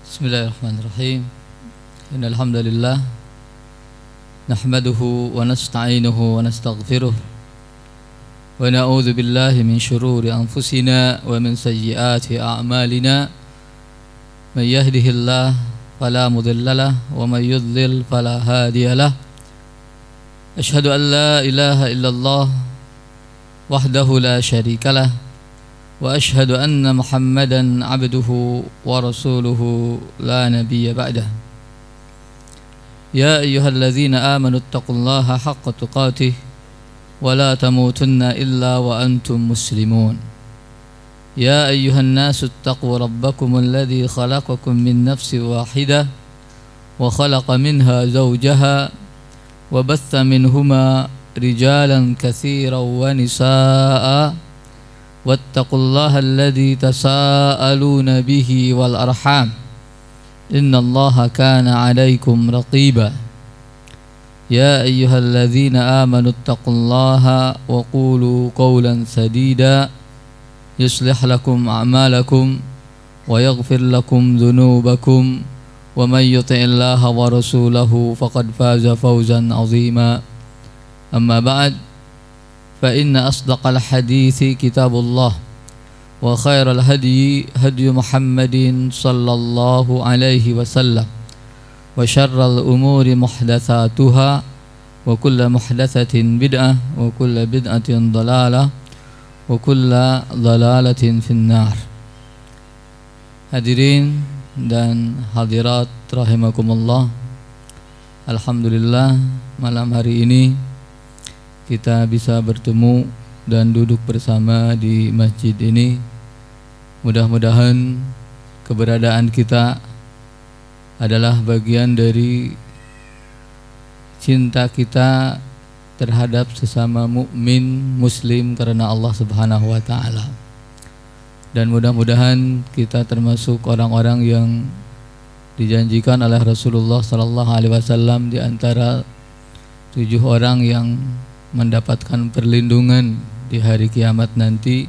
Bismillahirrahmanirrahim. Innal hamdalillah nahmaduhu wa nasta'inuhu wa nastaghfiruh wa na'udzu billahi min shururi anfusina wa min sayyiati a'malina. May yahdihillahu fala mudhillalah wa may yudlil fala hadiyalah. Asyhadu an la ilaha illallah wahdahu la syarikalah wa asyhadu anna Muhammadan abduhu wa rasuluhu la nabiyya ba'dah. Ya ayyuhalladzina amanu taqullaha haqqa tuqatih wa la tamutunna illa wa antum muslimun. Ya ayyuhan nasu taqu rabbakumul ladzi khalaqakum min nafsin wahidah wa khalaqa minha zawjaha wa batha minhuma rijalan katsiran wa nisaa'a wattaqullaha alladzi tasaaluna bihi wal arham innallaha kana 'alaikum raqiba. Ya ayyuhalladzina amanu taqullaha wa qulu qawlan sadida yuslih lakum a'malakum wa yaghfir lakum dhunubakum wa may yuti'illaha wa rasulahu faqad faza fawzan 'azima. Amma ba'd, fa inna asdaqal hadithi kitabullah wa khairal hadyi hadyu Muhammadin sallallahu alaihi wasallam wa syarral umuri muhdatsatuha wa kullu muhdatsatin bid'ah wa kullu bid'atin dhalalah wa kullu dhalalatin finnar. Hadirin dan hadirat rahimakumullah, alhamdulillah malam hari ini kita bisa bertemu dan duduk bersama di masjid ini. Mudah-mudahan keberadaan kita adalah bagian dari cinta kita terhadap sesama mukmin muslim karena Allah Subhanahu wa taala. Dan mudah-mudahan kita termasuk orang-orang yang dijanjikan oleh Rasulullah sallallahu alaihi wasallam di antara 7 orang yang mendapatkan perlindungan di hari kiamat nanti,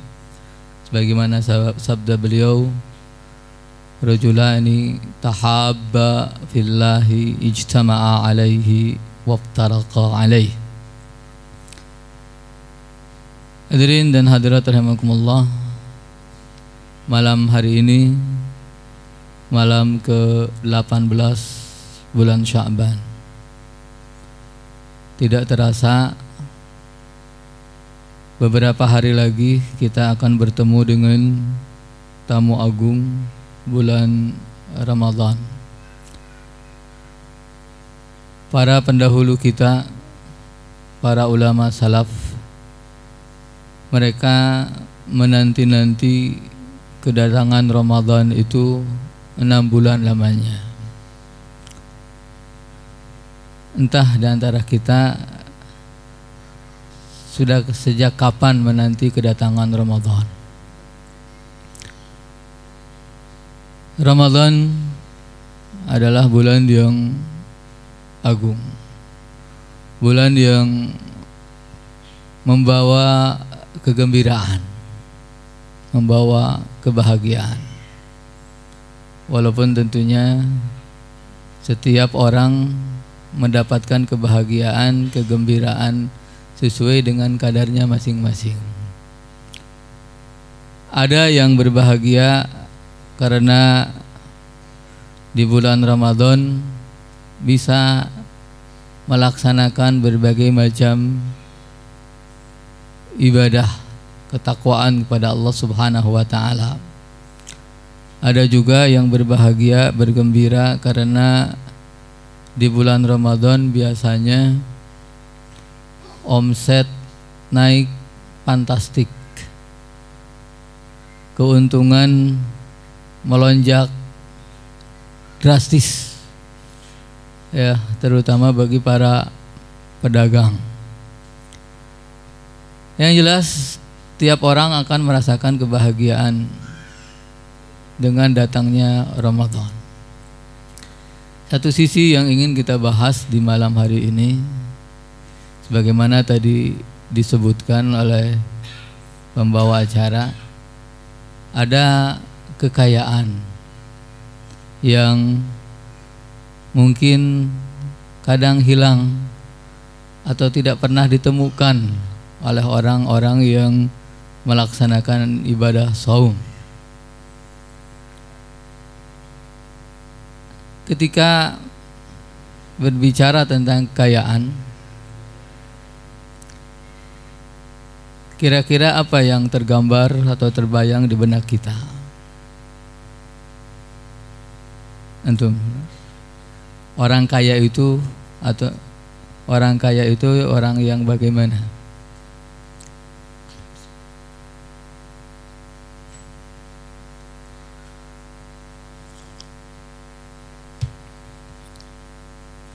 sebagaimana sabda beliau, rajulani tahabba fillahi ijtama'a alaihi waftaraqa alaihi. Hadirin dan hadirat rahimakumullah, malam hari ini malam ke-18 bulan Sya'ban. Tidak terasa beberapa hari lagi kita akan bertemu dengan tamu agung bulan Ramadan. Para pendahulu kita, para ulama salaf, mereka menanti-nanti kedatangan Ramadan itu 6 bulan lamanya. Entah di antara kita sudah sejak kapan menanti kedatangan Ramadan. Ramadan adalah bulan yang agung, bulan yang membawa kegembiraan, membawa kebahagiaan. Walaupun tentunya setiap orang mendapatkan kebahagiaan, kegembiraan sesuai dengan kadarnya masing-masing. Ada yang berbahagia karena di bulan Ramadan bisa melaksanakan berbagai macam ibadah ketakwaan kepada Allah Subhanahu wa taala. Ada juga yang berbahagia, bergembira karena di bulan Ramadan biasanya omset naik fantastik, keuntungan melonjak drastis, ya, terutama bagi para pedagang. Yang jelas tiap orang akan merasakan kebahagiaan dengan datangnya Ramadan. Satu sisi yang ingin kita bahas di malam hari ini, sebagaimana tadi disebutkan oleh pembawa acara, ada kekayaan yang mungkin kadang hilang atau tidak pernah ditemukan oleh orang-orang yang melaksanakan ibadah shaum. Ketika berbicara tentang kekayaan, kira-kira apa yang tergambar atau terbayang di benak kita? Antum, orang kaya itu atau orang kaya itu orang yang bagaimana?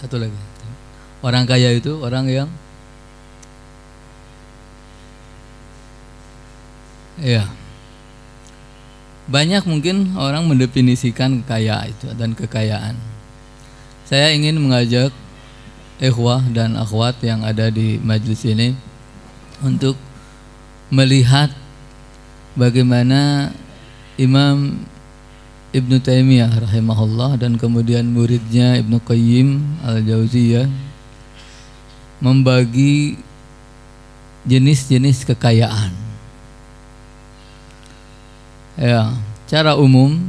Satu lagi, orang kaya itu orang yang ya, banyak mungkin orang mendefinisikan kekayaan itu dan kekayaan. Saya ingin mengajak ikhwah dan akhwat yang ada di majelis ini untuk melihat bagaimana Imam Ibnu Taimiyah rahimahullah dan kemudian muridnya Ibnu Qayyim al-Jauziyah membagi jenis-jenis kekayaan. Ya, secara umum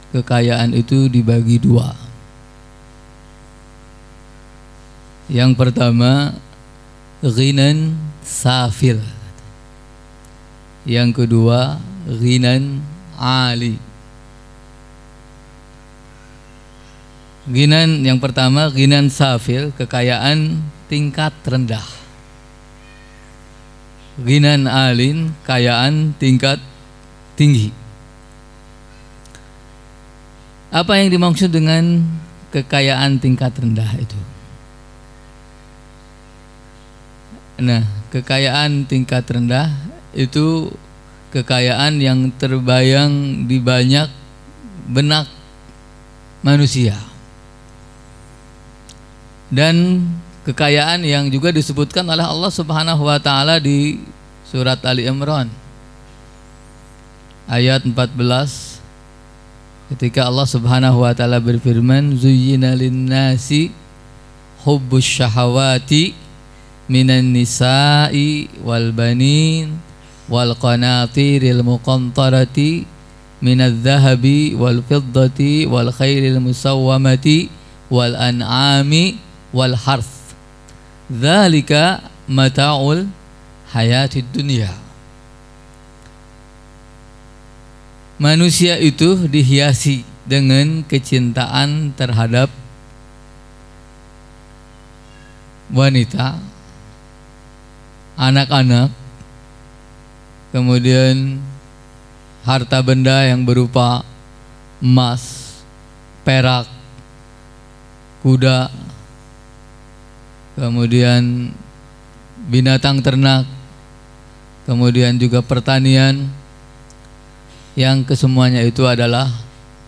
kekayaan itu dibagi dua. Yang pertama, ghinan safil. Yang kedua, ghinan ali. Ghinan yang pertama, ghinan safil, kekayaan tingkat rendah. Ghinan alin, kekayaan tingkat tinggi. Apa yang dimaksud dengan kekayaan tingkat rendah itu? Nah, kekayaan tingkat rendah itu kekayaan yang terbayang di banyak benak manusia. Dan kekayaan yang juga disebutkan oleh Allah Subhanahu wa taala di surat Ali Imran ayat 14, ketika Allah Subhanahu wa taala berfirman, zuyyina lin-nasi hubbus syahawati minan nisa'i wal banin wal qanatiril muqantarati minadh dhahabi wal fiddati wal khairil musawwamati wal an'ami wal harth, dzalika mata'ul hayatid dunya. Manusia itu dihiasi dengan kecintaan terhadap wanita, anak-anak, kemudian harta benda yang berupa emas, perak, kuda, kemudian binatang ternak, kemudian juga pertanian, yang kesemuanya itu adalah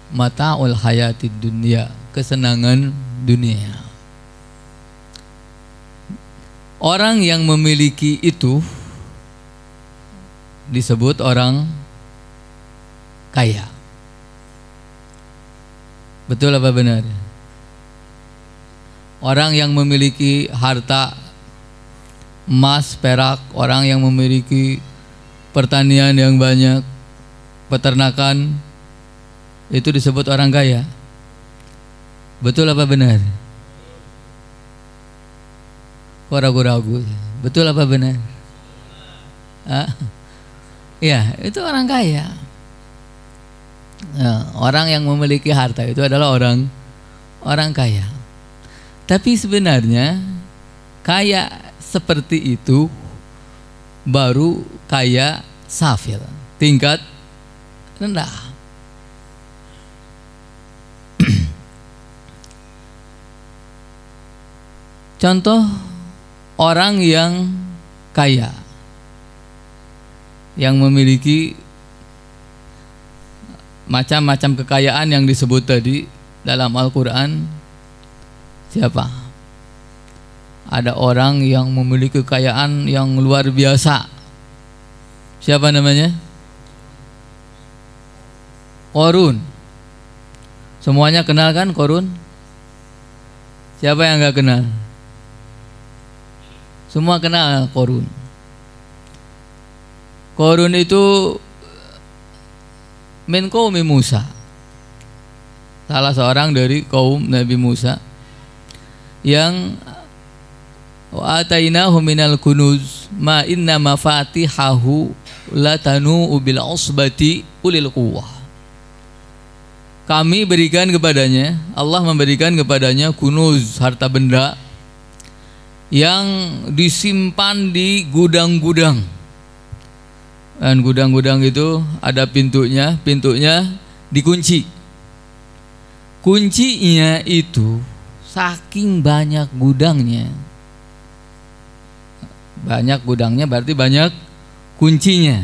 mata'ul hayatid dunya, kesenangan dunia. Orang yang memiliki itu disebut orang kaya. Betul apa benar? Orang yang memiliki harta emas, perak, orang yang memiliki pertanian yang banyak, peternakan, itu disebut orang kaya. Betul apa benar? Kok ragu-ragu? Betul apa benar? Ya, itu orang kaya. Nah, orang yang memiliki harta itu adalah orang kaya. Tapi sebenarnya kaya seperti itu baru kaya safil, tingkat rendah. Contoh orang yang kaya, yang memiliki macam-macam kekayaan yang disebut tadi dalam Al-Quran, siapa? Ada orang yang memiliki kekayaan yang luar biasa. Siapa namanya? Qarun. Semuanya kenal kan Qarun? Siapa yang nggak kenal? Semua kenal Qarun. Qarun itu min qaumi Musa, salah seorang dari kaum Nabi Musa, yang wa atainahu minal kunuz ma inna mafatihahu latanu bil usbati ulil quwwah. Kami berikan kepadanya, Allah memberikan kepadanya kunuz, harta benda yang disimpan di gudang-gudang. Dan gudang-gudang itu ada pintunya, pintunya dikunci. Kuncinya itu saking banyak gudangnya. Banyak gudangnya berarti banyak kuncinya.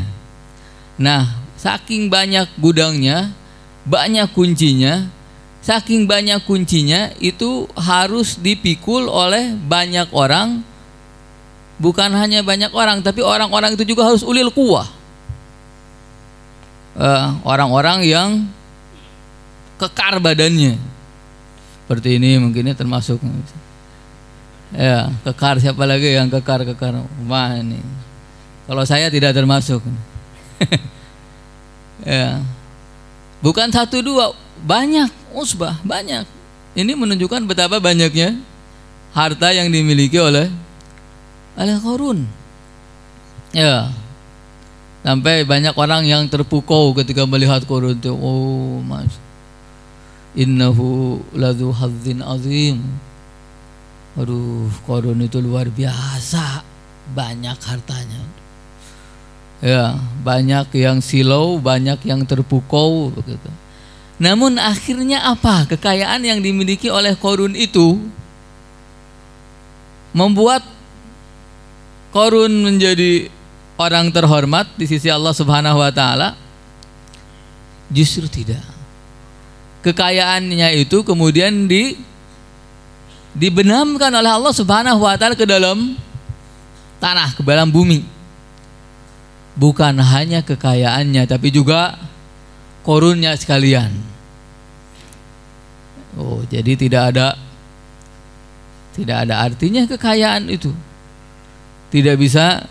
Nah, saking banyak gudangnya, banyak kuncinya. Saking banyak kuncinya itu harus dipikul oleh banyak orang. Bukan hanya banyak orang, tapi orang-orang itu juga harus ulil quwwah. Orang-orang yang kekar badannya. Seperti ini mungkin ini termasuk. Ya, kekar, siapa lagi yang kekar-kekar? Wah, ini. Kalau saya tidak termasuk. Ya. Bukan satu dua, banyak, usbah, banyak. Ini menunjukkan betapa banyaknya harta yang dimiliki oleh Qarun. Ya. Sampai banyak orang yang terpukau ketika melihat Qarun itu. Oh, mas, innahu ladzu hadzin azim. Aduh, Qarun itu luar biasa banyak hartanya. Ya, banyak yang silau, banyak yang terpukau begitu. Namun akhirnya apa? Kekayaan yang dimiliki oleh Qarun itu membuat Qarun menjadi orang terhormat di sisi Allah Subhanahu wa taala? Justru tidak. Kekayaannya itu kemudian dibenamkan oleh Allah Subhanahu wa taala ke dalam tanah, ke dalam bumi. Bukan hanya kekayaannya tapi juga Qarunnya sekalian. Oh, jadi tidak ada artinya kekayaan itu. Tidak bisa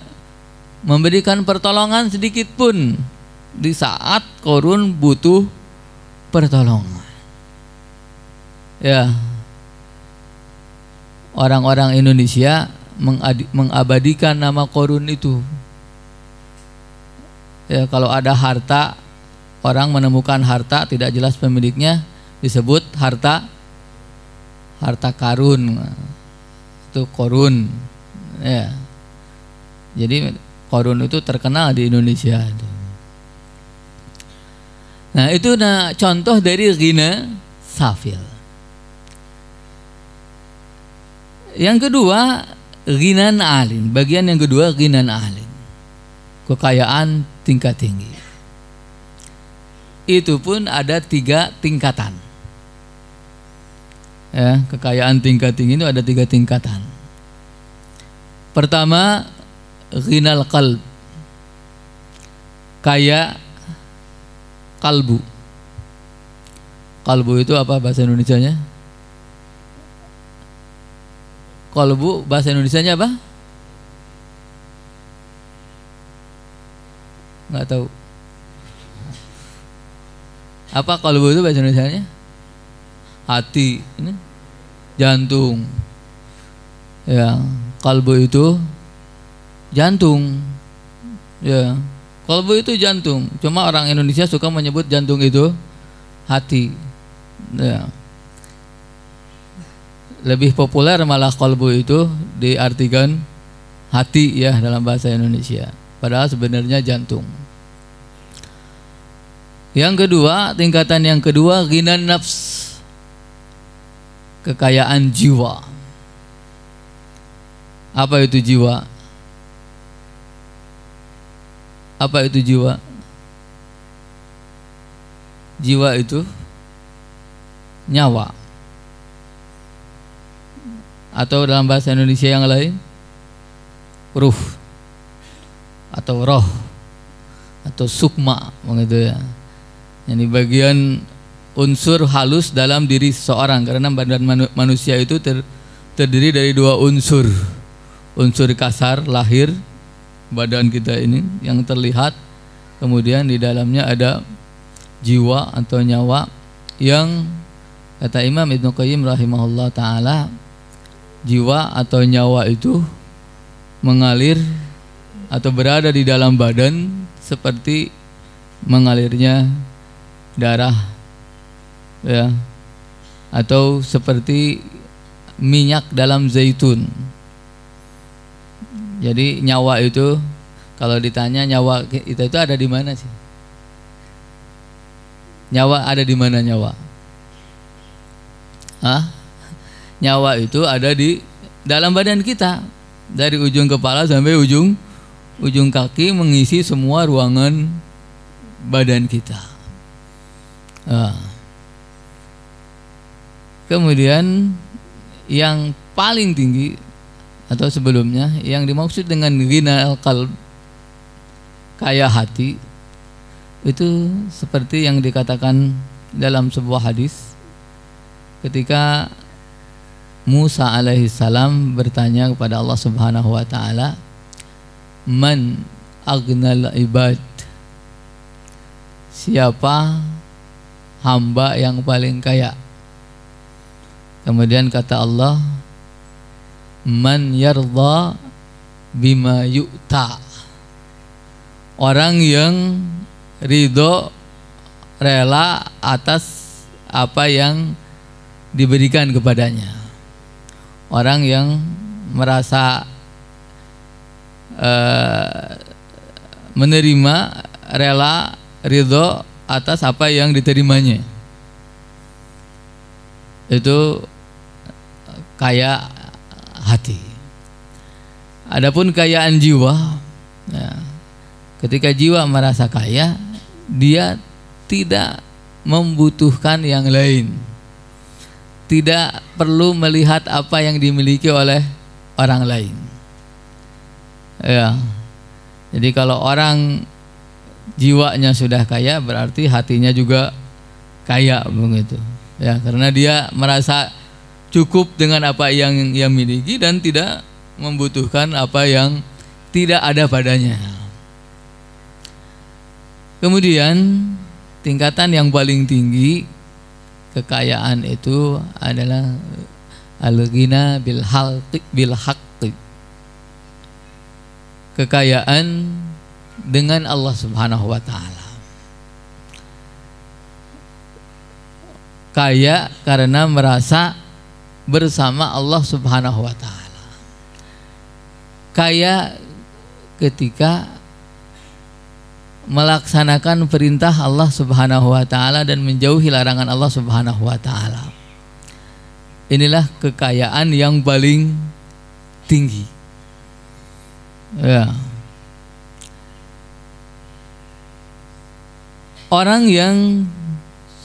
memberikan pertolongan sedikit pun di saat Qarun butuh pertolongan. Ya, orang-orang Indonesia mengabadikan nama Qarun itu. Ya, kalau ada harta, orang menemukan harta tidak jelas pemiliknya, disebut harta karun. Itu Qarun. Ya. Jadi Qarun itu terkenal di Indonesia. Nah, itu contoh dari ghina safil. Yang kedua, ghinan alin. Bagian yang kedua, ghinan alin. Kekayaan tingkat tinggi. Itu pun ada 3 tingkatan. Ya, kekayaan tingkat tinggi itu ada 3 tingkatan. Pertama, ghinal qalb, kaya kalbu. Kalbu itu apa bahasa Indonesianya? Kalbu bahasa Indonesianya apa? Nggak tahu. Apa kalbu itu bahasa Indonesianya? Hati, ini jantung. Ya, kalbu itu jantung. Ya, kalbu itu jantung. Cuma orang Indonesia suka menyebut jantung itu hati. Ya. Lebih populer malah kalbu itu diartikan hati ya dalam bahasa Indonesia. Padahal sebenarnya jantung. Yang kedua, tingkatan yang kedua, ghinan nafs, kekayaan jiwa. Apa itu jiwa? Apa itu jiwa? Jiwa itu nyawa. Atau dalam bahasa Indonesia yang lain, ruh atau roh atau sukma begitu ya. Ini bagian unsur halus dalam diri seseorang, karena badan manusia itu terdiri dari dua unsur. Unsur kasar lahir, badan kita ini yang terlihat, kemudian di dalamnya ada jiwa atau nyawa yang kata Imam Ibnu Qayyim rahimahullah ta'ala, jiwa atau nyawa itu mengalir atau berada di dalam badan seperti mengalirnya darah, ya, atau seperti minyak dalam zaitun. Jadi nyawa itu, kalau ditanya nyawa kita itu ada di mana sih? Nyawa ada di mana nyawa? Nyawa itu ada di dalam badan kita, dari ujung kepala sampai ujung kaki, mengisi semua ruangan badan kita. Kemudian yang paling tinggi atau sebelumnya yang dimaksud dengan ghina al-qalb, kaya hati, itu seperti yang dikatakan dalam sebuah hadis ketika Musa alaihissalam bertanya kepada Allah Subhanahu wa taala, man aghnal ibad, siapa hamba yang paling kaya? Kemudian kata Allah, man yardha bima yu'ta, orang yang ridho, rela atas apa yang diberikan kepadanya, orang yang merasa menerima, rela, ridho atas apa yang diterimanya, itu kaya hati. Adapun kekayaan jiwa, ya, ketika jiwa merasa kaya, dia tidak membutuhkan yang lain, tidak perlu melihat apa yang dimiliki oleh orang lain. Ya, jadi kalau orang jiwanya sudah kaya, berarti hatinya juga kaya, begitu. Ya, karena dia merasa cukup dengan apa yang ia miliki dan tidak membutuhkan apa yang tidak ada padanya. Kemudian tingkatan yang paling tinggi kekayaan itu adalah al-ghina bil haqqi, kekayaan dengan Allah Subhanahu wa taala. Kaya karena merasa bersama Allah Subhanahu wa taala. Kaya ketika melaksanakan perintah Allah Subhanahu wa taala dan menjauhi larangan Allah Subhanahu wa taala. Inilah kekayaan yang paling tinggi. Ya. Orang yang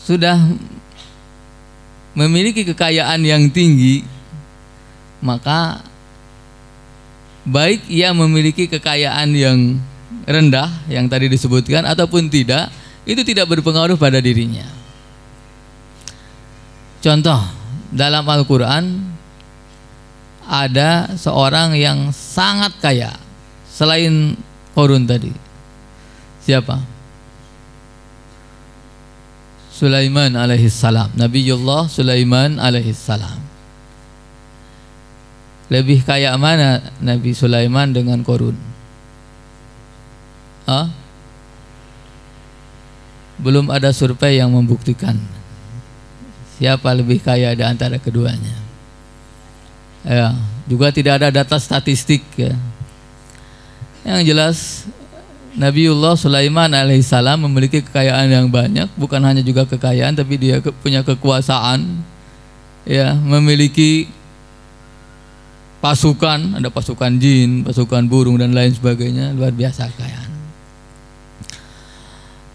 sudah memiliki kekayaan yang tinggi, maka baik ia memiliki kekayaan yang rendah yang tadi disebutkan ataupun tidak, itu tidak berpengaruh pada dirinya. Contoh, dalam Al-Quran ada seorang yang sangat kaya selain Qarun tadi. Siapa? Sulaiman alaihissalam, Nabiullah Sulaiman alaihissalam. Lebih kaya mana Nabi Sulaiman dengan Qarun? Belum ada survei yang membuktikan siapa lebih kaya di antara keduanya. Ya, juga tidak ada data statistik, ya. Yang jelas Nabiullah Sulaiman alaihissalam memiliki kekayaan yang banyak, bukan hanya juga kekayaan, tapi dia punya kekuasaan, ya, memiliki pasukan, ada pasukan jin, pasukan burung dan lain sebagainya, luar biasa kekayaan.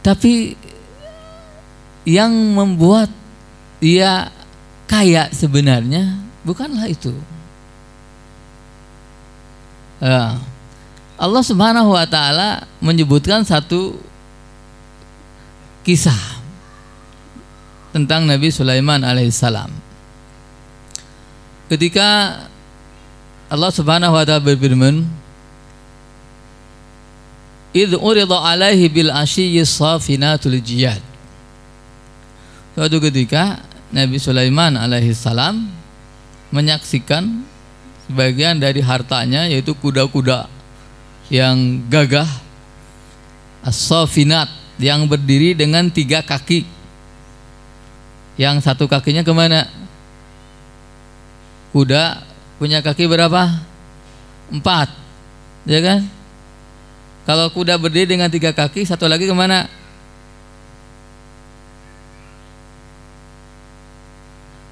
Tapi yang membuat dia kaya sebenarnya bukanlah itu. Ya. Allah Subhanahu wa taala menyebutkan satu kisah tentang Nabi Sulaiman alaihissalam. Ketika Allah Subhanahu wa taala berfirman, "Idz urida 'alaihi bil 'ashiyyi safinatul jiyad." Suatu ketika Nabi Sulaiman alaihissalam menyaksikan sebagian dari hartanya, yaitu kuda-kuda yang gagah, as-safinat, yang berdiri dengan 3 kaki. Yang satu kakinya kemana? Kuda punya kaki berapa? 4, ya kan? Kalau kuda berdiri dengan 3 kaki, satu lagi kemana?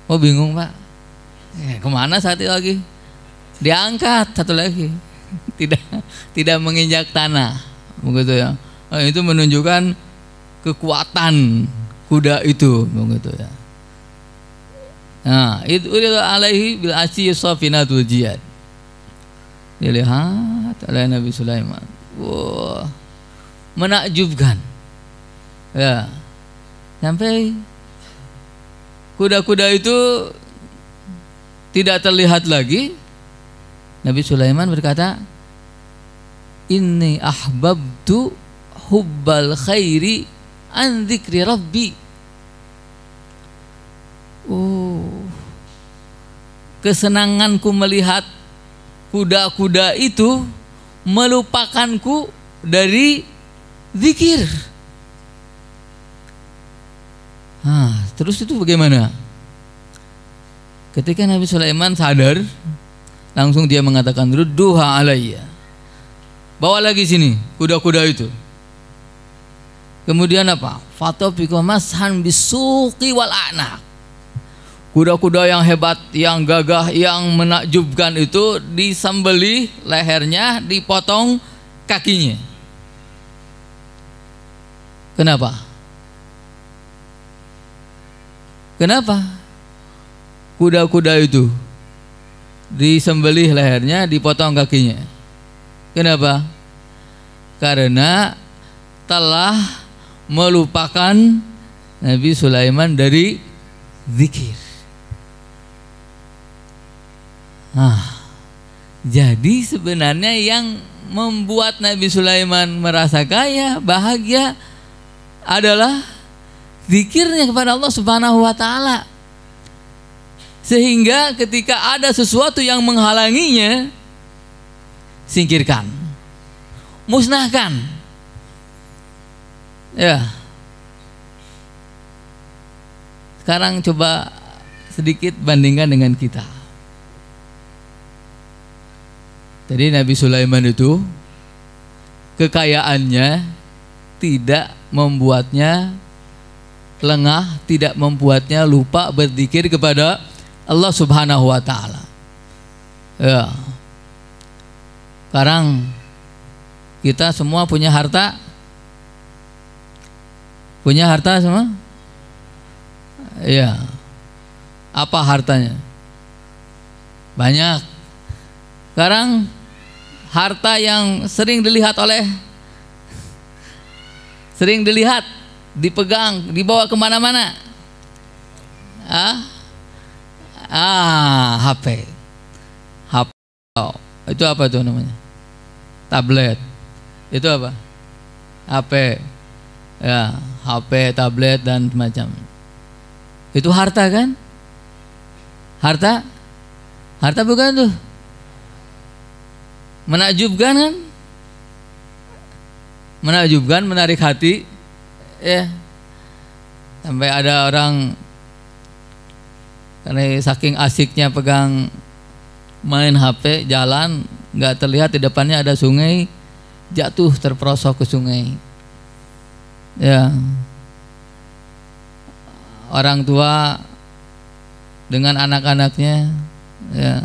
Oh, bingung Pak, kemana satu lagi? Diangkat satu lagi, tidak menginjak tanah, begitu ya. Itu menunjukkan kekuatan kuda itu, begitu ya. Nah, itu alaihi bil 'ashiyyi safinatul jiyad. Dilihat oleh Nabi Sulaiman. Wah, menakjubkan. Ya. Sampai kuda-kuda itu tidak terlihat lagi. Nabi Sulaiman berkata, "Inni ahbabtu hubbal khairi an dzikri rabbi." Kesenanganku melihat kuda-kuda itu melupakanku dari zikir. Terus itu bagaimana? Ketika Nabi Sulaiman sadar, langsung dia mengatakan, "Rudduha alayya." Bawa lagi sini kuda-kuda itu. Kemudian apa? Fatafiqa mashan bisuqi wal a'naq. Kuda-kuda yang hebat, yang gagah, yang menakjubkan itu disembelih lehernya, dipotong kakinya. Kenapa? Kenapa? Kuda-kuda itu disembelih lehernya, dipotong kakinya. Kenapa? Karena telah melupakan Nabi Sulaiman dari zikir. Jadi sebenarnya yang membuat Nabi Sulaiman merasa kaya, bahagia adalah zikirnya kepada Allah Subhanahu wa taala. Sehingga ketika ada sesuatu yang menghalanginya, singkirkan, musnahkan. Ya. Sekarang coba sedikit bandingkan dengan kita. Jadi Nabi Sulaiman itu kekayaannya tidak membuatnya lengah, tidak membuatnya lupa berzikir kepada Allah Subhanahu wa taala. Ya. Sekarang kita semua punya harta? Punya harta semua? Ya. Apa hartanya? Banyak. Sekarang harta yang sering dilihat, dipegang, dibawa kemana-mana. HP. Itu apa tuh namanya? Tablet. Itu apa? HP. Ya, HP, tablet dan semacam. Itu harta kan? Harta bukan tuh? Menakjubkan kan? Menakjubkan, menarik hati. Ya. Sampai ada orang karena saking asiknya pegang main HP, jalan nggak terlihat di depannya ada sungai, jatuh terperosok ke sungai. Ya. Orang tua dengan anak-anaknya, ya,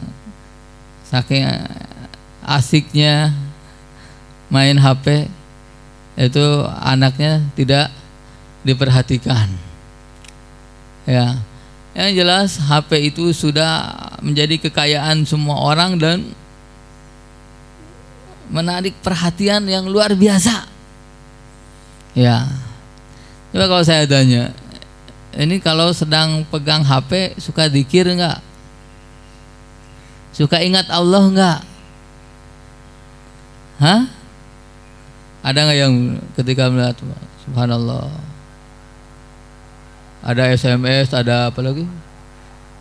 saking asiknya main HP, itu anaknya tidak diperhatikan. Ya, yang jelas HP itu sudah menjadi kekayaan semua orang dan menarik perhatian yang luar biasa. Ya, coba kalau saya tanya, ini kalau sedang pegang HP suka zikir enggak? Suka ingat Allah enggak? Hah? Ada enggak yang ketika melihat subhanallah, ada SMS, ada apa lagi?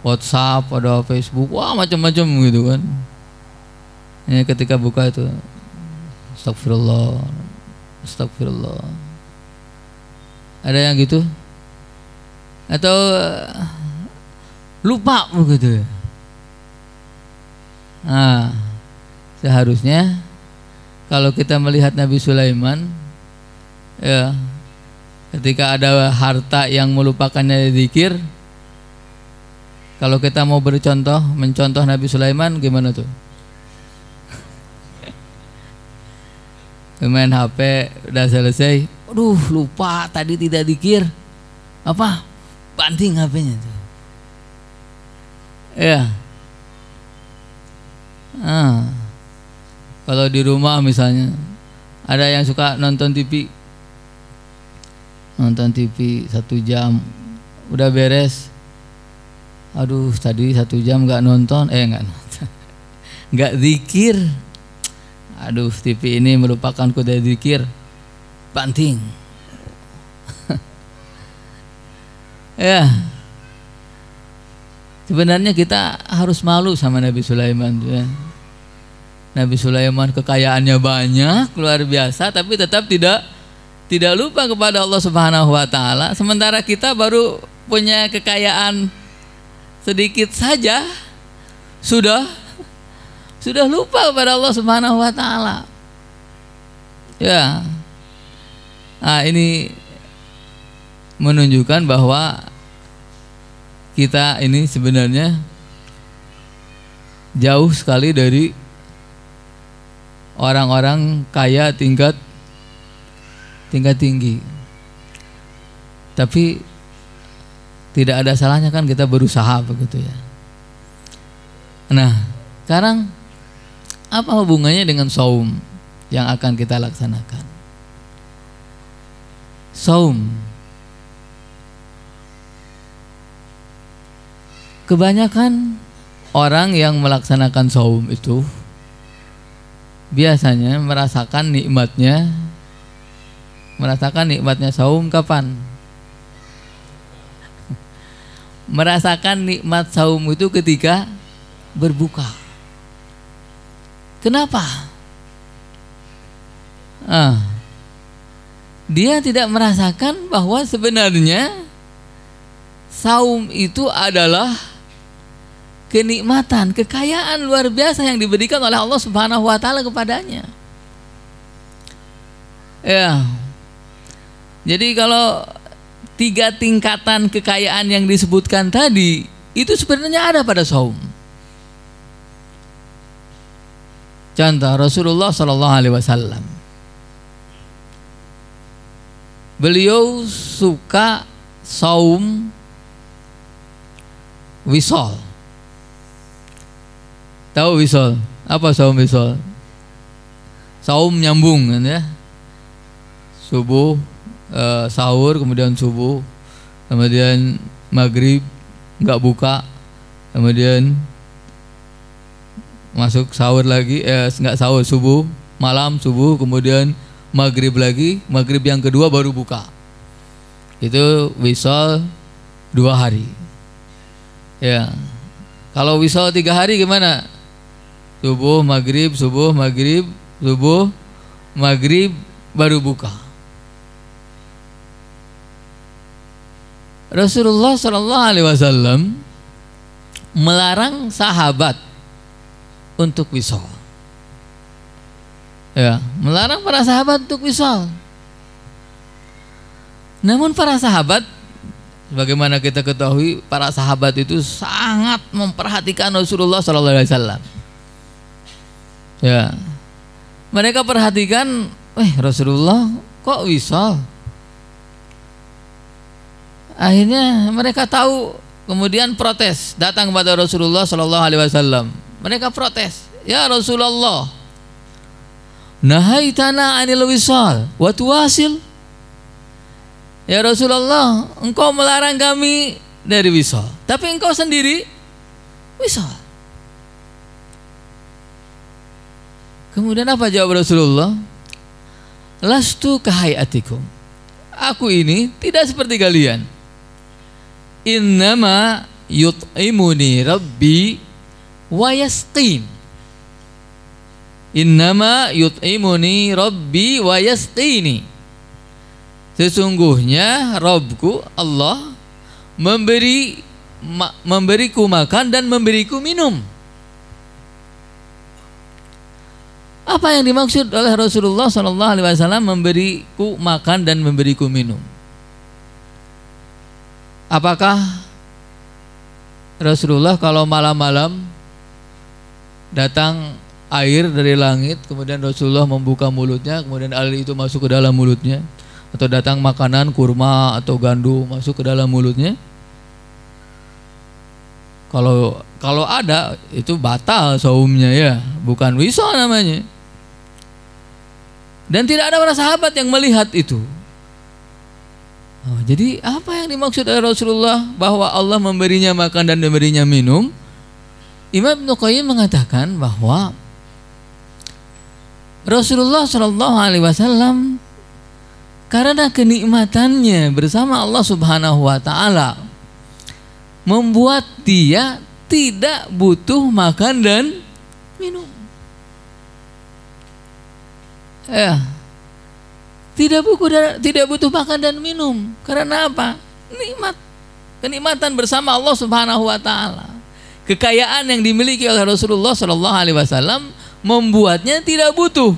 WhatsApp, ada Facebook, wah macam-macam gitu kan. Ini ketika buka itu astagfirullah, astagfirullah. Ada yang gitu? Atau lupa begitu? Nah, seharusnya kalau kita melihat Nabi Sulaiman, ya, ketika ada harta yang melupakannya zikir, kalau kita mau mencontoh Nabi Sulaiman gimana tuh? Main HP udah selesai, aduh lupa tadi tidak zikir, apa? Banting HP-nya tuh. Ya. Kalau di rumah misalnya ada yang suka nonton TV 1 jam udah beres, aduh tadi 1 jam nggak nonton, nggak zikir, aduh TV ini melupakanku dari zikir, banting. Ya, sebenarnya kita harus malu sama Nabi Sulaiman ya. Nabi Sulaiman kekayaannya banyak, luar biasa, tapi tetap tidak lupa kepada Allah Subhanahu wa taala. Sementara kita baru punya kekayaan sedikit saja sudah lupa kepada Allah Subhanahu wa taala. Ya. Nah, ini menunjukkan bahwa kita ini sebenarnya jauh sekali dari orang-orang kaya tingkat tinggi. Tapi tidak ada salahnya kan kita berusaha begitu ya. Nah, sekarang apa hubungannya dengan saum yang akan kita laksanakan? Saum, kebanyakan orang yang melaksanakan saum itu biasanya merasakan nikmatnya saum kapan? Merasakan nikmat saum itu ketika berbuka. Kenapa? Dia tidak merasakan bahwa sebenarnya saum itu adalah kenikmatan, kekayaan luar biasa yang diberikan oleh Allah Subhanahu wa taala kepadanya. Ya. Jadi kalau 3 tingkatan kekayaan yang disebutkan tadi itu sebenarnya ada pada saum. Contoh Rasulullah sallallahu alaihi wasallam. Beliau suka saum wisol. Tahu wisol? Apa saum wisol? Saum nyambung kan ya. Subuh, sahur, kemudian subuh, kemudian maghrib nggak buka, kemudian masuk sahur lagi, nggak sahur, subuh, malam subuh, kemudian maghrib lagi, maghrib yang kedua baru buka. Itu wisol 2 hari. Ya. Kalau wisol 3 hari gimana? Subuh, maghrib, subuh, maghrib, subuh, maghrib, baru buka. Rasulullah Shallallahu Alaihi Wasallam melarang sahabat untuk wisol. Ya, melarang para sahabat untuk wisol. Namun para sahabat, sebagaimana kita ketahui, para sahabat itu sangat memperhatikan Rasulullah Shallallahu Alaihi Wasallam. Ya, mereka perhatikan, Rasulullah kok wisol? Akhirnya mereka tahu, kemudian protes, datang kepada Rasulullah Shallallahu Alaihi Wasallam. Mereka protes, ya Rasulullah, nahaitana anil wisal wa tuwasil. Ya Rasulullah, engkau melarang kami dari wisal, tapi engkau sendiri wisal. Kemudian apa jawab Rasulullah? Lastu kahayatikum. Aku ini tidak seperti kalian. Innama yut'imuni rabbi wa yasqin. Innama yut'imuni rabbi wa yasqini. Sesungguhnya Rabbku Allah memberiku makan dan memberiku minum. Apa yang dimaksud oleh Rasulullah SAW memberiku makan dan memberiku minum? Apakah Rasulullah kalau malam-malam datang air dari langit, kemudian Rasulullah membuka mulutnya, kemudian air itu masuk ke dalam mulutnya, atau datang makanan kurma atau gandum masuk ke dalam mulutnya? Kalau ada itu batal saumnya, ya, bukan wisal namanya. Dan tidak ada para sahabat yang melihat itu. Jadi apa yang dimaksud oleh Rasulullah bahwa Allah memberinya makan dan memberinya minum? Imam Ibnu Qayyim mengatakan bahwa Rasulullah SAW karena kenikmatannya bersama Allah Subhanahu wa Ta'ala membuat dia tidak butuh makan dan minum. Ya, tidak butuh makan dan minum. Karena apa? Kenikmatan bersama Allah Subhanahu wa Ta'ala. Kekayaan yang dimiliki oleh Rasulullah SAW membuatnya tidak butuh.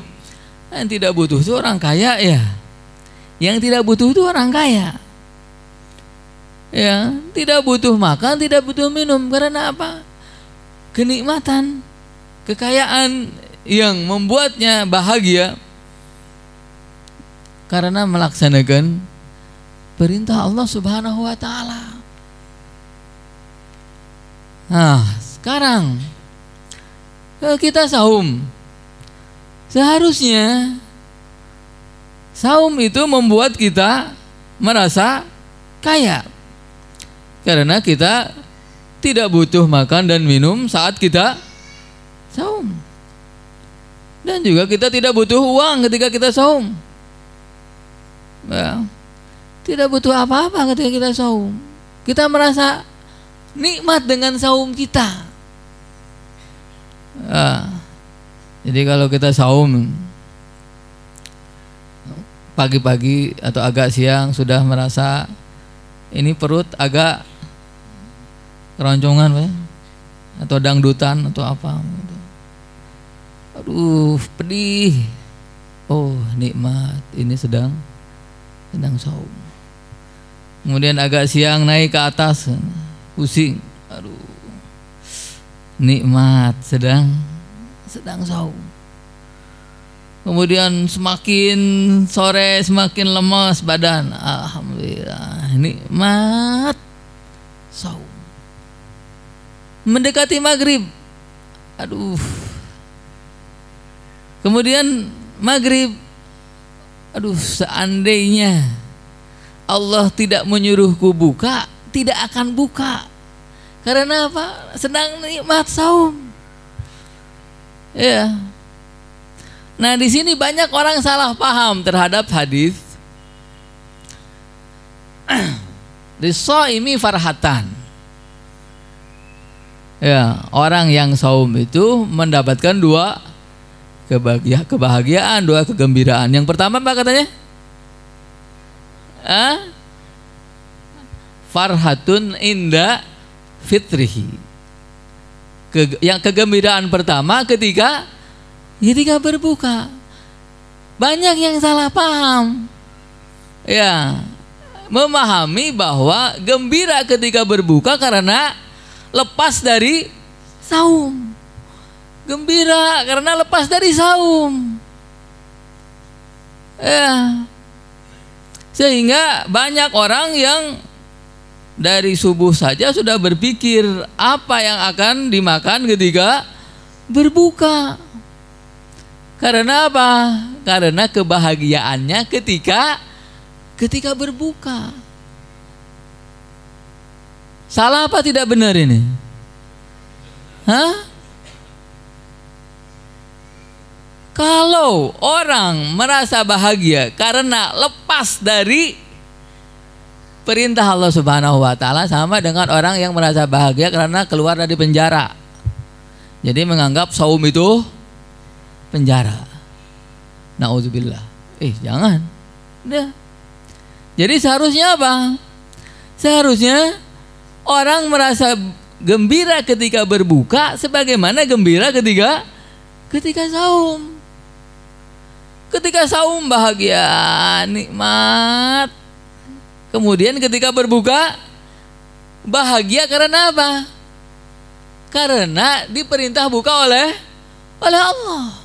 Yang tidak butuh itu orang kaya, ya. Yang tidak butuh itu orang kaya. Ya, tidak butuh makan, tidak butuh minum. Karena apa? Kenikmatan, kekayaan yang membuatnya bahagia karena melaksanakan perintah Allah Subhanahu wa Ta'ala. Nah, sekarang kalau kita saum, seharusnya saum itu membuat kita merasa kaya. Karena kita tidak butuh makan dan minum saat kita saum. Dan juga kita tidak butuh uang ketika kita saum. Ya, tidak butuh apa-apa ketika kita saum. Kita merasa nikmat dengan saum kita. Ya, jadi kalau kita saum pagi-pagi atau agak siang sudah merasa ini perut agak keroncongan, atau dangdutan atau apa, aduh pedih, oh nikmat, ini sedang saum. Kemudian agak siang naik ke atas, pusing, aduh nikmat, sedang saum. Kemudian semakin sore semakin lemas badan, alhamdulillah nikmat saum. Mendekati maghrib, aduh. Kemudian maghrib, aduh, seandainya Allah tidak menyuruhku buka, tidak akan buka. Karena apa? Sedang nikmat saum. Ya. Nah, di sini banyak orang salah paham terhadap hadis Lis-shaimi farhatan. Ya, orang yang saum itu mendapatkan dua kebahagiaan, dua kegembiraan. Yang pertama apa katanya? Farhatun inda fitrihi. Yang kegembiraan pertama ketika berbuka. Banyak yang salah paham. Ya, memahami bahwa gembira ketika berbuka karena lepas dari saum. Gembira karena lepas dari saum. Ya. Sehingga banyak orang yang dari subuh saja sudah berpikir apa yang akan dimakan ketika berbuka. Karena apa? Karena kebahagiaannya ketika ketika berbuka. Salah apa tidak benar ini? Hah? Kalau orang merasa bahagia karena lepas dari perintah Allah Subhanahu wa taala, sama dengan orang yang merasa bahagia karena keluar dari penjara. Jadi menganggap saum itu penjara. Nauzubillah. Jangan. Udah. Jadi seharusnya apa? Seharusnya orang merasa gembira ketika berbuka sebagaimana gembira ketika saum. Ketika saum bahagia, nikmat. Kemudian ketika berbuka bahagia karena apa? Karena diperintah buka oleh Allah.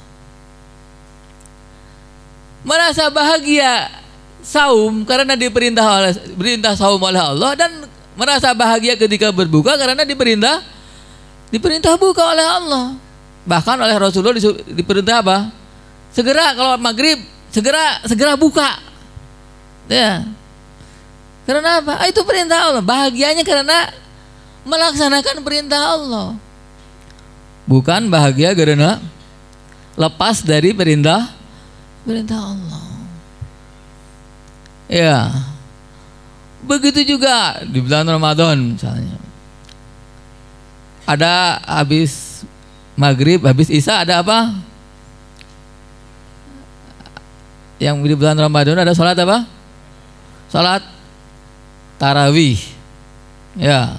Merasa bahagia saum karena diperintah saum oleh Allah, dan merasa bahagia ketika berbuka karena diperintah buka oleh Allah. Bahkan oleh Rasulullah diperintah apa? Segera kalau maghrib segera buka. Ya. Karena apa? Itu perintah Allah. Bahagianya karena melaksanakan perintah Allah. Bukan bahagia karena lepas dari perintah Allah. Ya. Begitu juga di bulan Ramadan misalnya. Ada habis maghrib, habis isya ada apa? Yang di bulan Ramadan ada sholat apa? Sholat tarawih. Ya.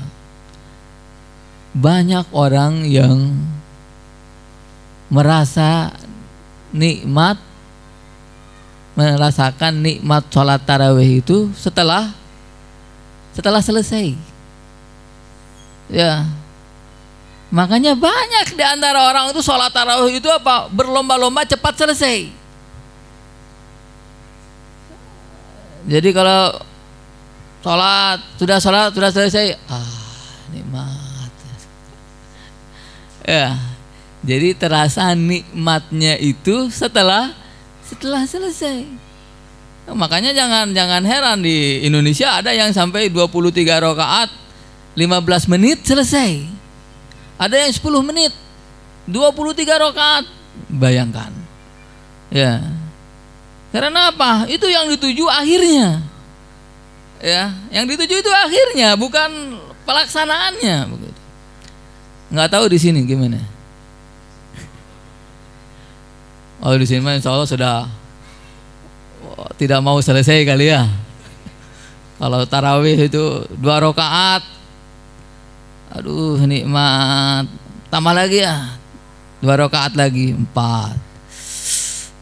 Banyak orang yang merasakan nikmat sholat tarawih itu setelah selesai. Ya. Makanya banyak di antara orang itu sholat tarawih itu apa? Berlomba-lomba cepat selesai. Jadi kalau sudah selesai, nikmat. Ya. Jadi terasa nikmatnya itu setelah selesai. Makanya jangan heran di Indonesia ada yang sampai 23 rakaat 15 menit selesai. Ada yang 10 menit 23 rakaat. Bayangkan. Ya. Karena apa? Itu yang dituju akhirnya. Ya, yang dituju itu akhirnya, bukan pelaksanaannya. Nggak tahu di sini gimana. Oh, di sini insya Allah sudah tidak mau selesai kali ya. Kalau tarawih itu 2 rakaat, aduh nikmat. Tambah lagi ya, 2 rakaat lagi 4.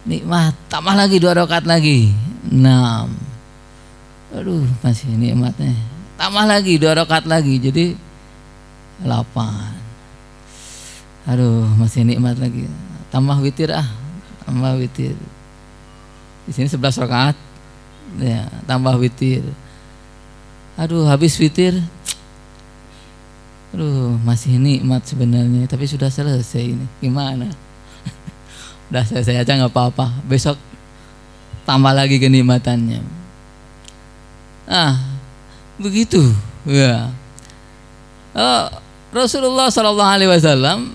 Nikmat, tambah lagi 2 rakaat lagi 6. Aduh, masih nikmatnya. Tambah lagi 2 rakaat lagi jadi 8. Aduh, masih nikmat lagi. Tambah witir tambah witir. Di sini 11 rakaat. Ya, tambah witir. Aduh, habis witir. Aduh, masih nikmat sebenarnya, tapi sudah selesai ini. Gimana? Udah selesai aja nggak apa-apa. Besok tambah lagi kenikmatannya. Begitu. Ya. Rasulullah SAW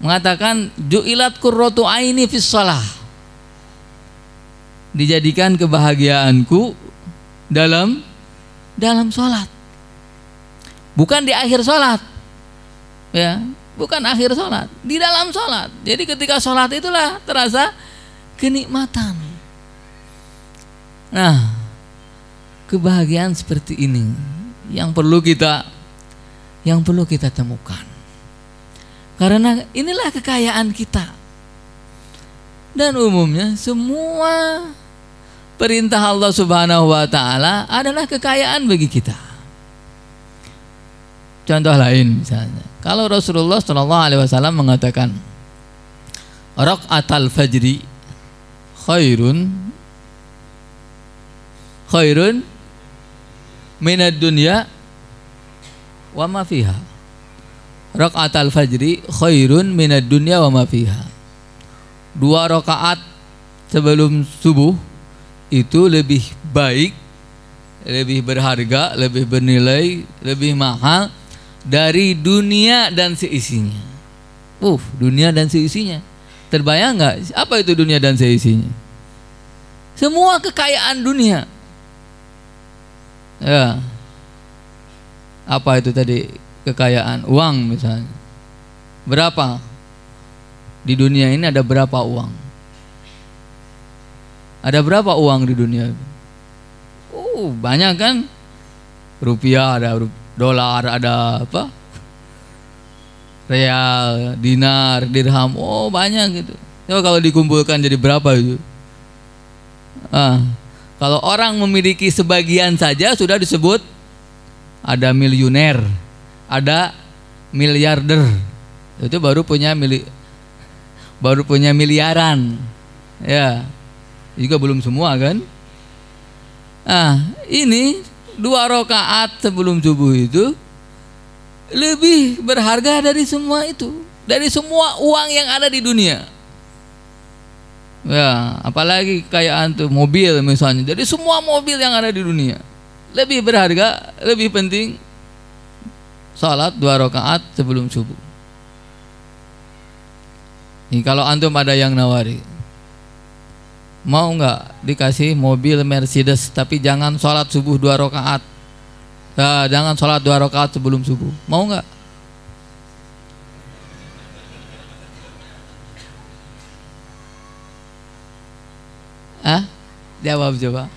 mengatakan ju'ilat qurratu aini fis shalah. Dijadikan kebahagiaanku dalam sholat. Bukan di akhir sholat. Ya. Bukan akhir sholat, di dalam sholat. Jadi ketika sholat itulah terasa kenikmatan. Nah, kebahagiaan seperti ini yang perlu kita temukan. Karena inilah kekayaan kita. Dan umumnya semua perintah Allah Subhanahu wa taala adalah kekayaan bagi kita. Contoh lain misalnya, kalau Rasulullah SAW mengatakan raka'atal fajri khairun minad dunya wa ma fiha. Raka'atal fajri khairun minad dunya wa ma fiha. 2 rakaat sebelum subuh itu lebih baik, lebih berharga, lebih bernilai, lebih mahal dari dunia dan seisinya. Dunia dan seisinya. Terbayang nggak apa itu dunia dan seisinya? Semua kekayaan dunia. Ya. Apa itu tadi kekayaan? Uang misalnya. Berapa? Di dunia ini ada berapa uang? Ada berapa uang di dunia? Banyak kan? Rupiah ada, dolar ada, apa? Real, dinar, dirham. Banyak gitu. Coba kalau dikumpulkan jadi berapa itu? Kalau orang memiliki sebagian saja sudah disebut ada miliuner, ada miliarder. Itu baru punya miliaran. Ya. Juga belum semua kan? Ini 2 rakaat sebelum subuh itu lebih berharga dari semua itu, dari semua uang yang ada di dunia. Ya, apalagi kekayaan tuh mobil misalnya. Dari semua mobil yang ada di dunia lebih berharga, lebih penting salat 2 rakaat sebelum subuh. Nih kalau antum ada yang nawari, mau nggak dikasih mobil Mercedes tapi jangan sholat subuh 2 rakaat, jangan sholat 2 rakaat sebelum subuh, mau nggak? Jawab coba.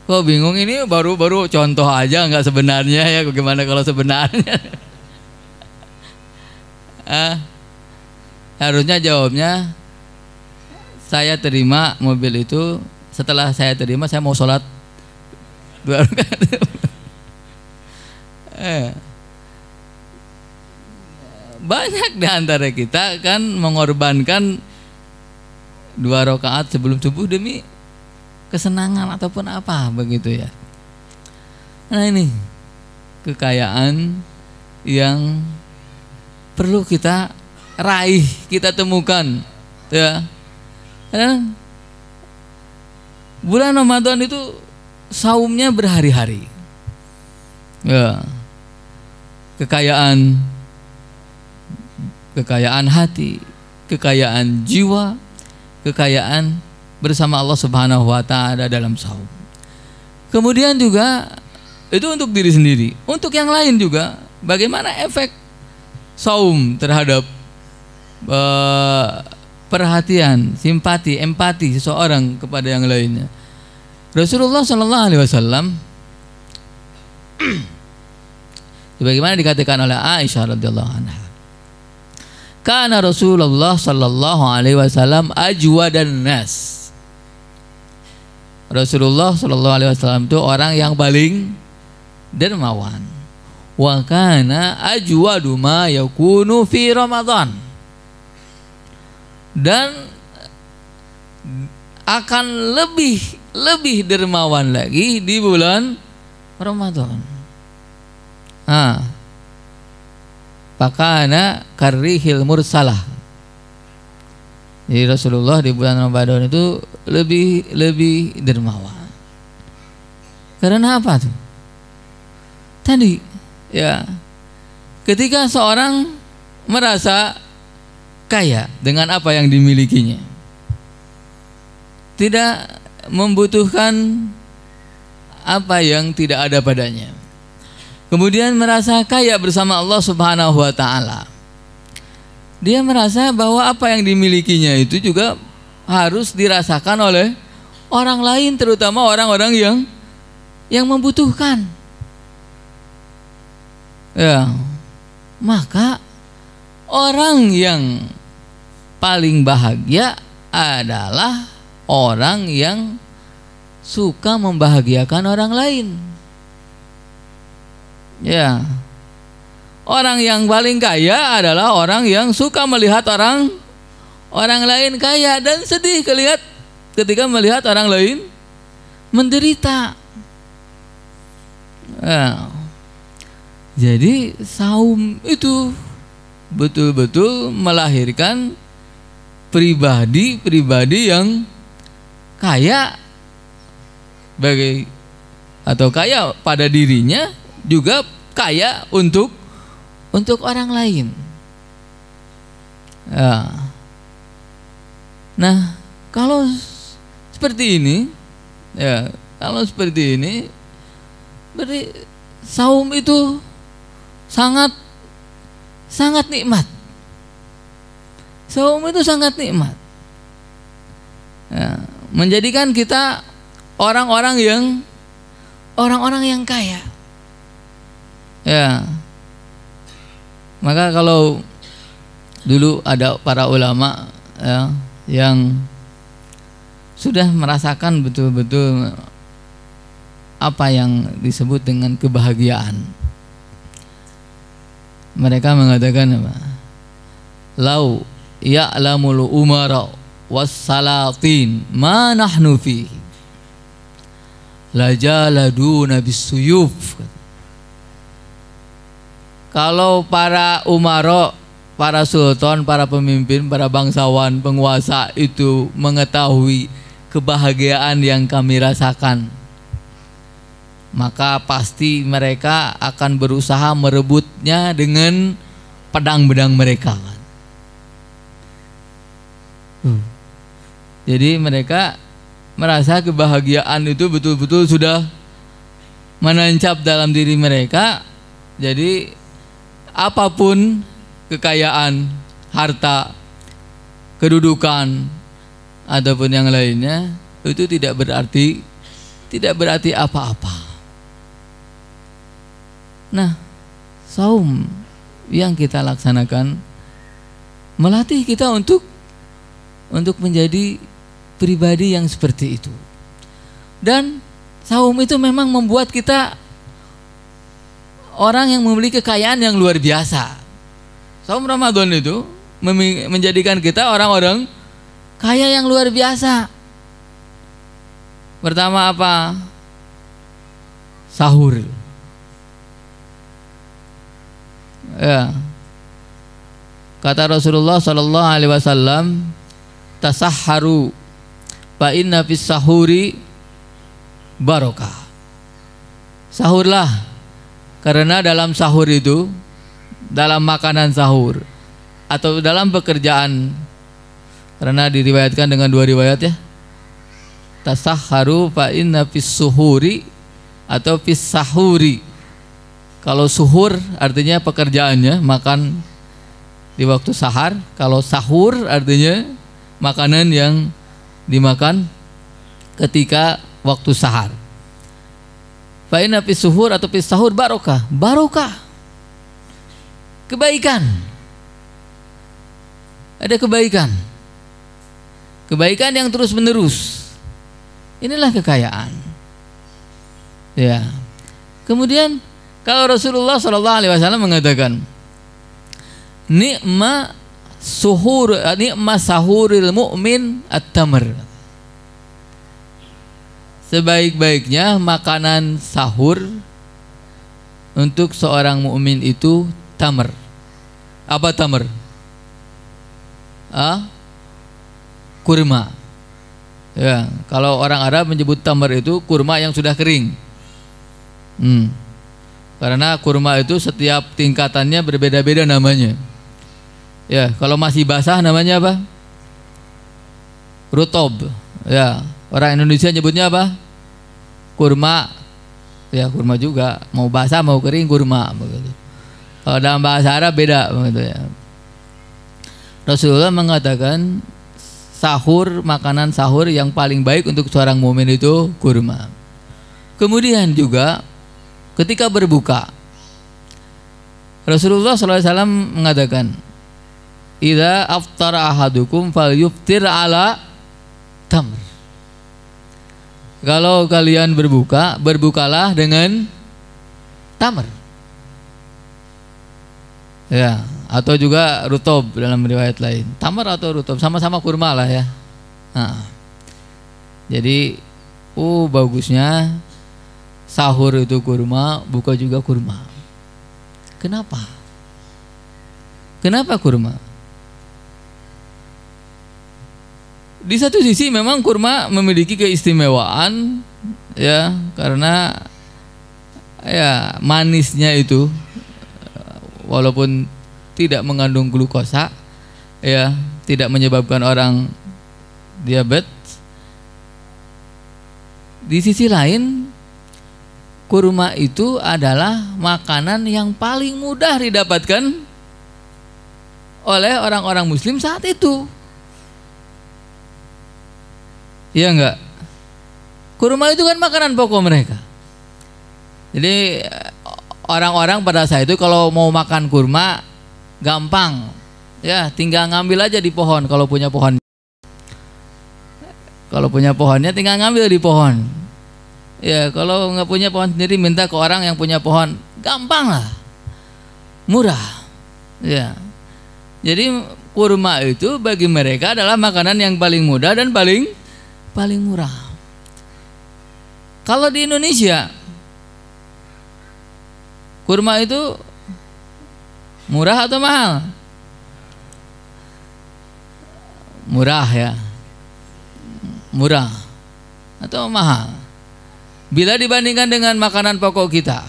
Kok bingung? Ini baru contoh aja, nggak sebenarnya ya. Bagaimana kalau sebenarnya? Harusnya jawabnya, saya terima mobil itu. Setelah saya terima, saya mau sholat 2 rakaat. Banyak di antara kita kan mengorbankan 2 rakaat sebelum subuh demi kesenangan ataupun apa begitu ya. Nah ini kekayaan yang perlu kita raih, kita temukan ya. Karena bulan Ramadan itu saumnya berhari-hari ya. Kekayaan hati, kekayaan jiwa, kekayaan bersama Allah Subhanahu wa ta'ala dalam saum. Kemudian juga itu untuk diri sendiri, untuk yang lain juga. Bagaimana efek saum terhadap perhatian, simpati, empati seseorang kepada yang lainnya. Rasulullah sallallahu alaihi wasallam sebagaimana dikatakan oleh Aisyah radhiyallahu anha, kana Rasulullah sallallahu alaihi wasallam ajwadan nas. Rasulullah sallallahu alaihi wasallam itu orang yang paling dermawan. Wa kana ajwadu ma yakunu fi Ramadan. Dan akan lebih dermawan lagi di bulan Ramadan. Pakana karrihil mursalah. Jadi Rasulullah di bulan Ramadan itu lebih dermawan. Karena apa tuh? Tadi ya, ketika seorang merasa kaya dengan apa yang dimilikinya, tidak membutuhkan apa yang tidak ada padanya, kemudian merasa kaya bersama Allah Subhanahu wa ta'ala, dia merasa bahwa apa yang dimilikinya itu juga harus dirasakan oleh orang lain, terutama orang-orang yang membutuhkan. Ya, maka orang yang paling bahagia adalah orang yang suka membahagiakan orang lain. Ya. Orang yang paling kaya adalah orang yang suka melihat orang lain kaya dan sedih ketika melihat orang lain menderita. Ya. Jadi saum itu betul-betul melahirkan pribadi-pribadi yang kaya atau kaya pada dirinya, juga kaya untuk orang lain. Ya. Nah, kalau seperti ini, berarti saum itu sangat nikmat. Saum itu sangat nikmat. Ya, menjadikan kita orang-orang yang kaya. Ya. Maka kalau dulu ada para ulama ya, yang sudah merasakan betul-betul apa yang disebut dengan kebahagiaan, mereka mengatakan apa? Lau ya'lamul umara wassalatin ma nahnu fi lajaladuna bisuyuf. Kalau para umara, para sultan, para pemimpin, para bangsawan, penguasa itu mengetahui kebahagiaan yang kami rasakan, maka pasti mereka akan berusaha merebutnya dengan pedang-pedang mereka. Jadi mereka merasa kebahagiaan itu betul-betul sudah menancap dalam diri mereka. Jadi apapun kekayaan, harta, kedudukan ataupun yang lainnya itu tidak berarti apa-apa. Nah, saum yang kita laksanakan melatih kita untuk menjadi pribadi yang seperti itu. Dan saum itu memang membuat kita orang yang memiliki kekayaan yang luar biasa. Saum Ramadan itu menjadikan kita orang-orang kaya yang luar biasa. Pertama apa? Sahur. Ya. Kata Rasulullah sallallahu alaihi wasallam, tasahharu fa inna fis sahuri barokah. Sahurlah, karena dalam sahur itu, dalam makanan sahur atau dalam pekerjaan, karena diriwayatkan dengan dua riwayat ya, tasahharu fa inna fis suhuri atau fis sahuri. Kalau suhur artinya pekerjaannya, makan di waktu sahar. Kalau sahur artinya makanan yang dimakan ketika waktu sahar. Fa inna fis suhur atau fis sahur barokah. Barokah, kebaikan. Ada kebaikan. Kebaikan yang terus menerus. Inilah kekayaan. Ya. Kemudian kalau Rasulullah sallallahu alaihi wasallam mengatakan, nikma sahuril mu'min at-tamr. Sebaik-baiknya makanan sahur untuk seorang mukmin itu tamr. Apa tamr? Kurma. Ya, kalau orang Arab menyebut tamr itu kurma yang sudah kering. Karena kurma itu setiap tingkatannya berbeda-beda namanya. Ya, kalau masih basah namanya apa? Rutob. Ya, orang Indonesia nyebutnya apa? Kurma. Ya, kurma juga. Mau basah mau kering kurma begitu. Kalau dalam bahasa Arab beda begitu ya. Rasulullah mengatakan sahur, makanan sahur yang paling baik untuk seorang mukmin itu kurma. Kemudian juga ketika berbuka, Rasulullah SAW mengatakan, idza aftara ahadukum falyuftir ala tamr. Kalau kalian berbuka, berbukalah dengan tamr. Ya, atau juga rutob dalam riwayat lain. Tamr atau rutob sama-sama kurma lah ya. Nah, jadi bagusnya sahur itu kurma, buka juga kurma. Kenapa? Kenapa kurma? di satu sisi memang kurma memiliki keistimewaan ya, karena ya manisnya itu walaupun tidak mengandung glukosa ya, tidak menyebabkan orang diabetes. Di sisi lain, kurma itu adalah makanan yang paling mudah didapatkan oleh orang-orang muslim saat itu. Iya enggak? Kurma itu kan makanan pokok mereka. Jadi orang-orang pada saat itu kalau mau makan kurma gampang. Ya, tinggal ngambil aja di pohon kalau punya pohon. Kalau punya pohonnya tinggal ngambil di pohon. Ya, kalau nggak punya pohon sendiri minta ke orang yang punya pohon. Gampang lah. Murah. Ya. Jadi kurma itu bagi mereka adalah makanan yang paling mudah dan paling murah. Kalau di Indonesia, kurma itu murah atau mahal? Murah ya. Murah atau mahal? Bila dibandingkan dengan makanan pokok kita,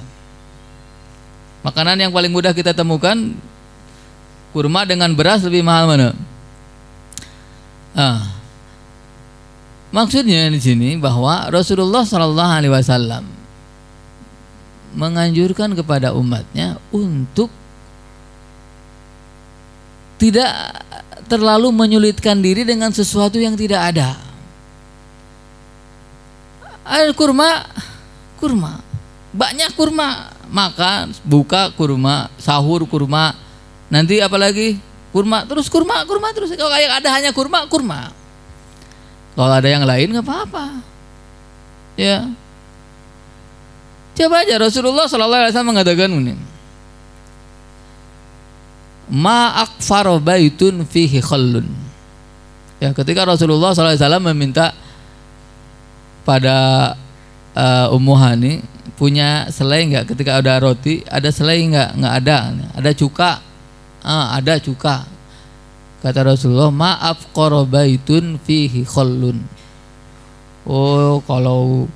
makanan yang paling mudah kita temukan, kurma dengan beras lebih mahal mana? Maksudnya di sini bahwa Rasulullah Shallallahu Alaihi Wasallam menganjurkan kepada umatnya untuk tidak terlalu menyulitkan diri dengan sesuatu yang tidak ada. Ada kurma, banyak kurma, makan, buka kurma, sahur kurma, nanti apalagi kurma terus. Kalau kayak ada hanya kurma. Kalau ada yang lain nggak apa-apa. Ya. Coba aja Rasulullah Sallallahu Alaihi Wasallam mengatakan ini. Ma akfaro baitun fihi khallun. Ya, ketika Rasulullah Sallallahu Alaihi Wasallam meminta pada Ummu Hani punya selai nggak, ketika ada roti ada selai nggak ada cuka, ada cuka. Kata Rasulullah, maaf qorobaitun fihi khallun. Oh, kalau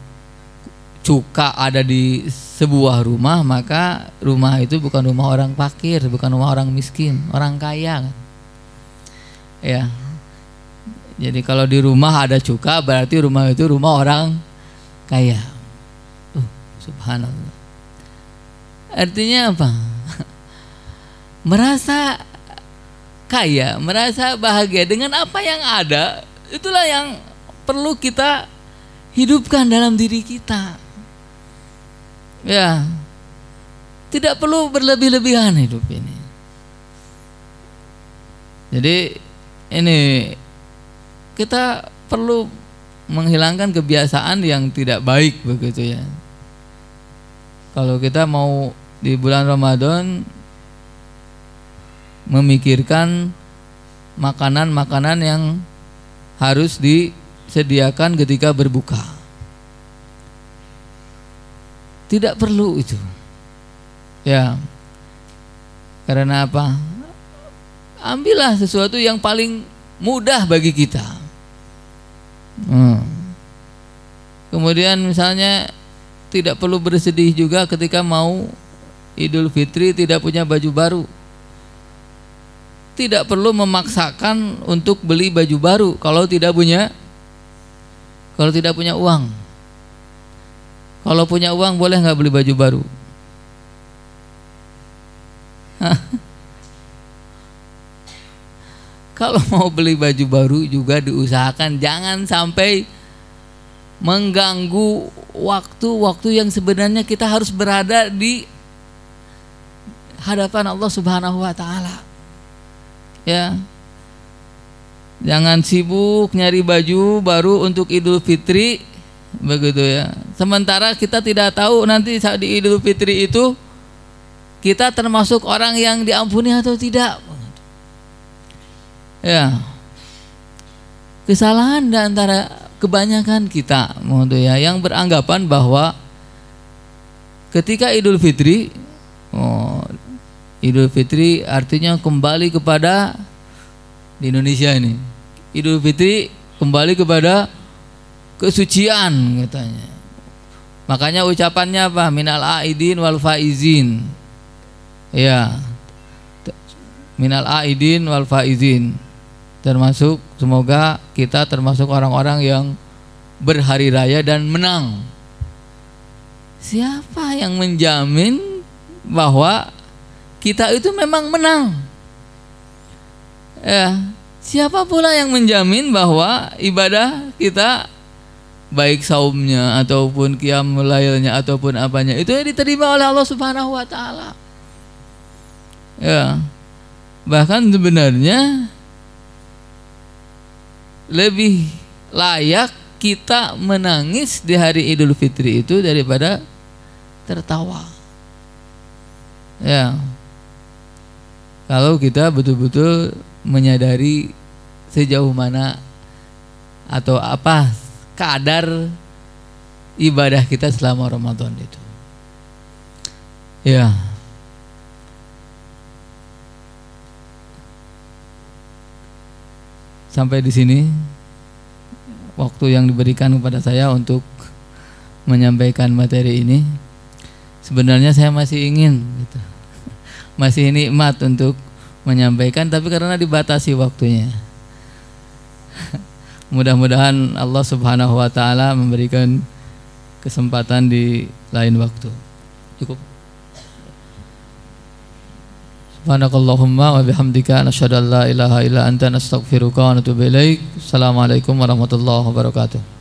cuka ada di sebuah rumah, maka rumah itu bukan rumah orang fakir, bukan rumah orang miskin, orang kaya. Ya. Jadi kalau di rumah ada cuka, berarti rumah itu rumah orang kaya. Subhanallah. Artinya apa? Merasa kaya, merasa bahagia dengan apa yang ada, itulah yang perlu kita hidupkan dalam diri kita. Ya, tidak perlu berlebih-lebihan hidup ini. Jadi ini kita perlu menghilangkan kebiasaan yang tidak baik begitu ya. Kalau kita mau di bulan Ramadan memikirkan makanan-makanan yang harus disediakan ketika berbuka. Tidak perlu itu. Ya. Karena apa? Ambillah sesuatu yang paling mudah bagi kita. Kemudian misalnya tidak perlu bersedih juga ketika mau Idul Fitri tidak punya baju baru. Tidak perlu memaksakan untuk beli baju baru kalau tidak punya uang. Kalau punya uang boleh nggak beli baju baru? Kalau mau beli baju baru juga diusahakan jangan sampai mengganggu waktu-waktu yang sebenarnya kita harus berada di hadapan Allah Subhanahu wa taala. Ya. Jangan sibuk nyari baju baru untuk Idul Fitri begitu ya. Sementara kita tidak tahu nanti saat di Idul Fitri itu kita termasuk orang yang diampuni atau tidak. Ya. Kesalahan di antara kebanyakan kita yang beranggapan bahwa ketika Idul Fitri, Idul Fitri artinya kembali kepada di Indonesia ini. Idul Fitri kembali kepada kesucian katanya. Makanya ucapannya apa? Minal aidin wal faizin. Ya. Minal aidin wal faizin. Termasuk, semoga kita termasuk orang-orang yang berhari raya dan menang. Siapa yang menjamin bahwa kita itu memang menang? Ya, siapa pula yang menjamin bahwa ibadah kita, baik saumnya ataupun qiyamul lailnya ataupun apanya, itu diterima oleh Allah Subhanahu wa taala? Ya. Bahkan sebenarnya lebih layak kita menangis di hari Idul Fitri itu daripada tertawa. Ya. Kalau kita betul-betul menyadari sejauh mana atau apa kadar ibadah kita selama Ramadan itu. Ya. Sampai di sini waktu yang diberikan kepada saya untuk menyampaikan materi ini. Sebenarnya saya masih ingin gitu, masih nikmat untuk menyampaikan, tapi karena dibatasi waktunya. Mudah-mudahan Allah Subhanahu wa taala memberikan kesempatan di lain waktu. Cukup. Subhanakallahumma wa bihamdika nasyhadu an la ilaha illa anta nastaghfiruka wa natubu ilaik. Assalamualaikum warahmatullahi wabarakatuh.